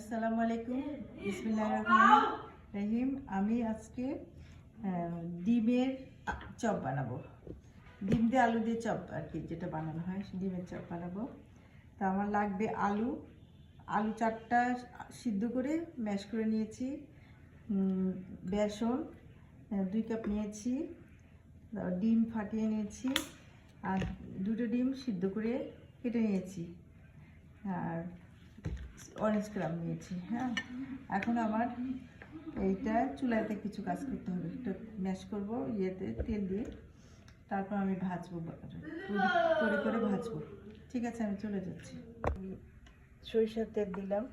আসসালামু আলাইকুম, বিসমিল্লাহির রহমানির রহিম। আমি আজকে ডিমের চপ বানাবো। ডিম দিয়ে আলু দিয়ে চপ আর কি, যেটা বানানো হয় ডিমের চপ বানাবো। তা আমার লাগবে আলু 4টা সিদ্ধ করে ম্যাশ করে নিয়েছি, বেসন 2 কাপ নিয়েছি, ডিম ফাটিয়ে নিয়েছি, আর 2টো ডিম সিদ্ধ করে কেটে নিয়েছি, আর অরেঞ্জ ক্রাম নিয়েছি। হ্যাঁ, এখন আমার এইটা চুলাতে কিছু কাজ করতে হবে। একটু ম্যাশ করবো ইয়েতে তেল দিয়ে, তারপর আমি ভাজবো, করে ভাজবো। ঠিক আছে, আমি চলে যাচ্ছি। সরিষার তেল দিলাম,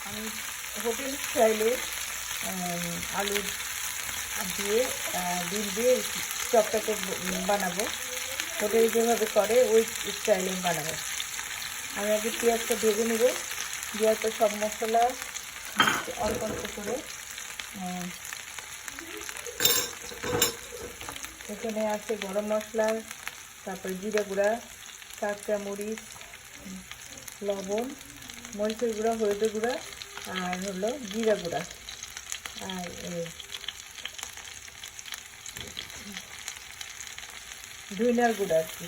আমি হোটেল স্টাইলে আলু দিয়ে ডিম দিয়ে চপটাকে বানাবো। হোটেল যেভাবে করে ওই স্টাইলে বানাবো। আমি আগে পেঁয়াজটা ভেজে নেব, দেওয়ার পর সব মশলা অল্প অল্প করে এখানে আছে গরম মশলা, তারপরে জিরা গুঁড়া, কাঁচা মরিচ, লবণ, মরিচের গুঁড়া, হলুদের গুঁড়া, আর হলো জিরা গুঁড়া, আর ধনিয়ার গুঁড়া আর কি।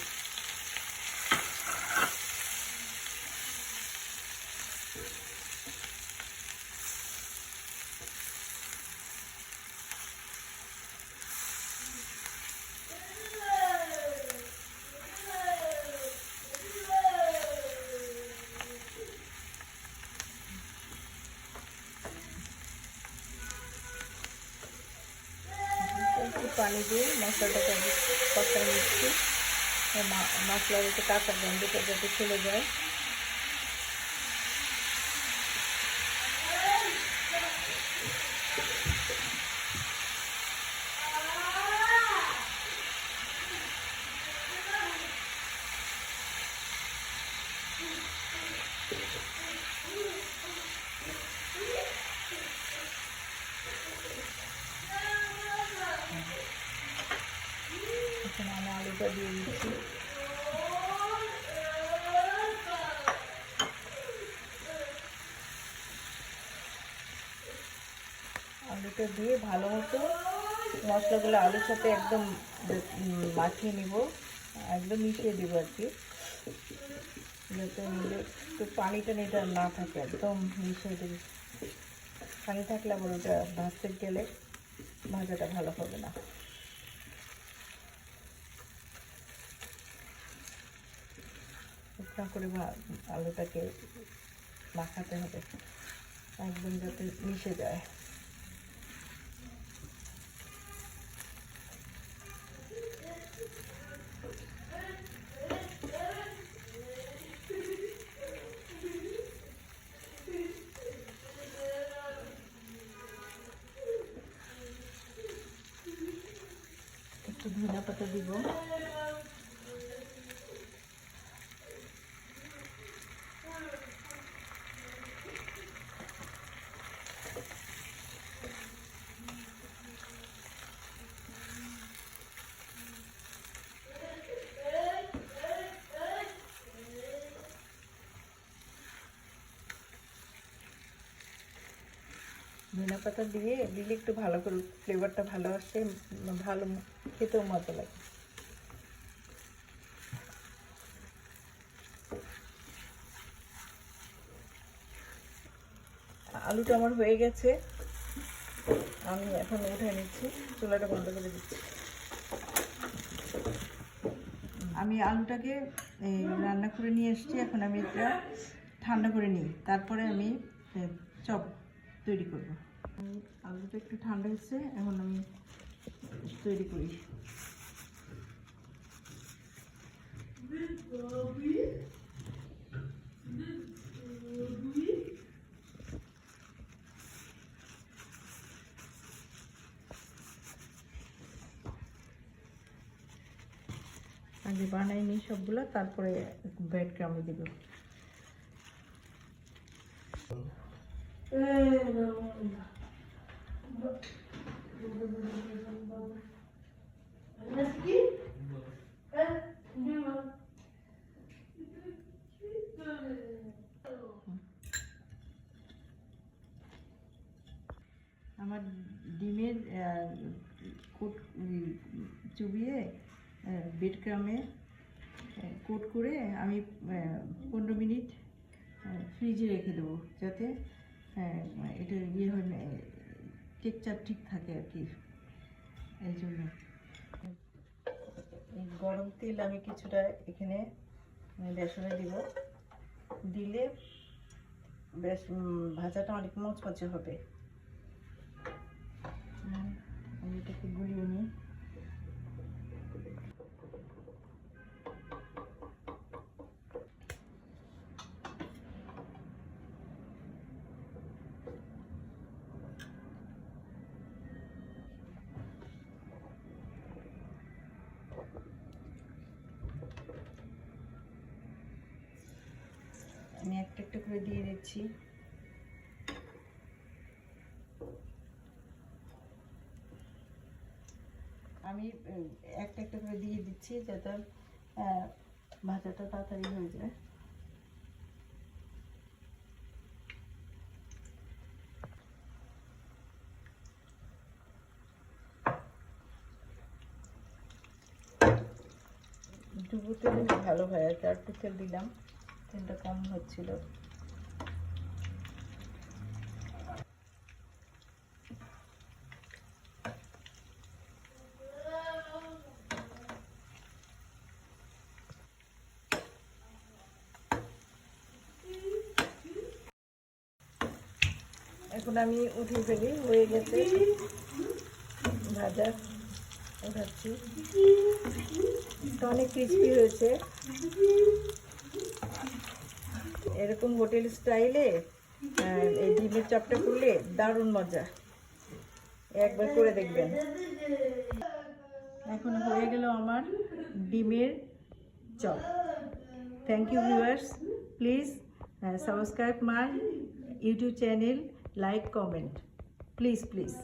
একটু পানি দিয়ে মশলাটাকে কষায় নিচ্ছি, মশলার একটু কাঁচা গন্ধটা যাতে চলে যায়। এখন আমি আলুটা দিয়ে দিচ্ছি। আলুটা দিয়ে ভালো মতো মশলাগুলো আলুর সাথে একদম মাখিয়ে নিব, একদম মিশিয়ে দেব আর কি, যাতে একটু পানিটা এটা না থাকে, একদম মিশিয়ে দেব। পানি থাকলে আবার ওটা ভাজতে গেলে ভাজাটা ভালো হবে না। একটু করে আলুটাকে মাখাতে হবে একদম, যাতে মিশে যায়। একটু ধনিয়া পাতা দিব, ধনিয়া পাতা দিয়ে দিলে একটু ভালো করে ফ্লেভারটা ভালো আসে, ভালো খেতেও মজা লাগে। আলুটা আমার হয়ে গেছে, আমি এখন উঠে নিচ্ছি, চুলাটা বন্ধ করে দিচ্ছি। আমি আলুটাকে রান্না করে নিয়ে এসেছি, এখন আমি এটা ঠান্ডা করে নিই, তারপরে আমি চপ তৈরি করব। আলুটা একটু ঠান্ডা হচ্ছে, এখন আমি তৈরি করি। আগে বানাই নিই সবগুলো, তারপরে ব্রেড ক্রাম্ব দিব। আমার ডিমের কোট চুবিয়ে ব্রেড ক্রামে কোট করে আমি 15 মিনিট ফ্রিজে রেখে দেবো, যাতে এটা ইয়ে হয় না, টেক্সচার ঠিক থাকে আর কি। এই জন্য এই গরম তেল আমি কিছুটা এখানে বেসনে দিব, দিলে বেশ ভাজাটা অনেক মচমচে হবে। আমি এটাকে গুলিয়ে নিই। আমি একটা একটা করে দিয়ে দিচ্ছি। আমি একটা একটা করে দিয়ে দিচ্ছি যাতে ভাজাটা তাড়াতাড়ি হয়ে যায়। ডুবো তেল ভালো হয় আর কি, একটু তেল দিলাম, তেলটা কম হচ্ছিল। এখন আমি উঠিয়ে ফেলি, হয়ে গেছে ভাজা, উঠাচ্ছি। অনেক ক্রিস্পি হয়েছে। এরকম হোটেল স্টাইলে এই ডিমের চপটা করলে দারুণ মজা, একবার করে দেখবেন। এখন হয়ে গেল আমার ডিমের chop. Thank you viewers, please subscribe my YouTube channel, like, comment, please please.